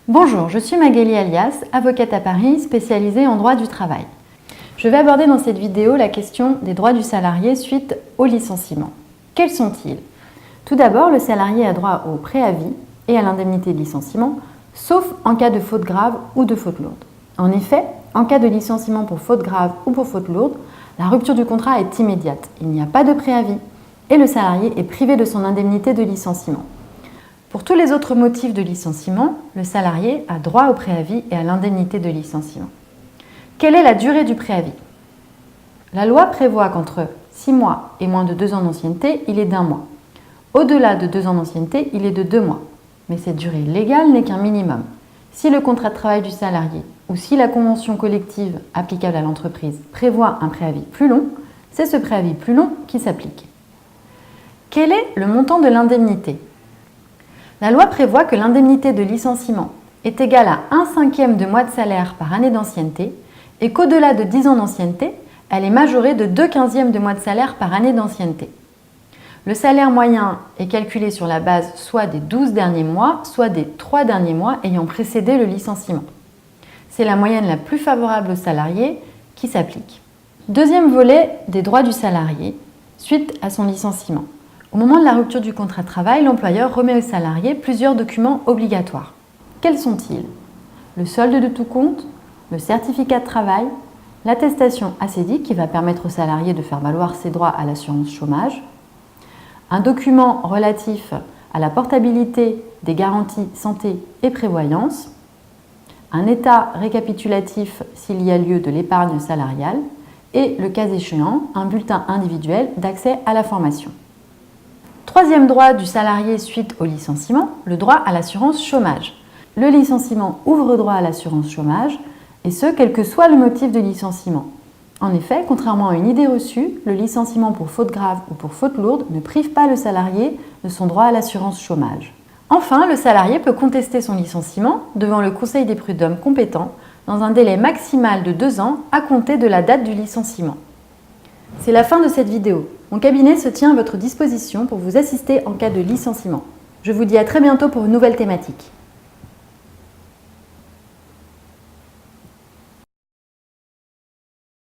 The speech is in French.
Bonjour, je suis Magali Alias, avocate à Paris spécialisée en droit du travail. Je vais aborder dans cette vidéo la question des droits du salarié suite au licenciement. Quels sont-ils? Tout d'abord, le salarié a droit au préavis et à l'indemnité de licenciement, sauf en cas de faute grave ou de faute lourde. En effet, en cas de licenciement pour faute grave ou pour faute lourde, la rupture du contrat est immédiate. Il n'y a pas de préavis et le salarié est privé de son indemnité de licenciement. Pour tous les autres motifs de licenciement, le salarié a droit au préavis et à l'indemnité de licenciement. Quelle est la durée du préavis? La loi prévoit qu'entre 6 mois et moins de 2 ans d'ancienneté, il est d'1 mois. Au-delà de 2 ans d'ancienneté, il est de 2 mois. Mais cette durée légale n'est qu'un minimum. Si le contrat de travail du salarié ou si la convention collective applicable à l'entreprise prévoit un préavis plus long, c'est ce préavis plus long qui s'applique. Quel est le montant de l'indemnité? La loi prévoit que l'indemnité de licenciement est égale à 1/5 de mois de salaire par année d'ancienneté et qu'au-delà de 10 ans d'ancienneté, elle est majorée de 2/15 de mois de salaire par année d'ancienneté. Le salaire moyen est calculé sur la base soit des 12 derniers mois, soit des 3 derniers mois ayant précédé le licenciement. C'est la moyenne la plus favorable au salarié qui s'applique. Deuxième volet des droits du salarié suite à son licenciement. Au moment de la rupture du contrat de travail, l'employeur remet au salarié plusieurs documents obligatoires. Quels sont-ils? Le solde de tout compte, le certificat de travail, l'attestation ACEDIC qui va permettre au salarié de faire valoir ses droits à l'assurance chômage, un document relatif à la portabilité des garanties santé et prévoyance, un état récapitulatif s'il y a lieu de l'épargne salariale et, le cas échéant, un bulletin individuel d'accès à la formation. Troisième droit du salarié suite au licenciement, le droit à l'assurance chômage. Le licenciement ouvre droit à l'assurance chômage, et ce, quel que soit le motif de licenciement. En effet, contrairement à une idée reçue, le licenciement pour faute grave ou pour faute lourde ne prive pas le salarié de son droit à l'assurance chômage. Enfin, le salarié peut contester son licenciement devant le Conseil des prud'hommes compétent dans un délai maximal de 2 ans à compter de la date du licenciement. C'est la fin de cette vidéo. Mon cabinet se tient à votre disposition pour vous assister en cas de licenciement. Je vous dis à très bientôt pour une nouvelle thématique.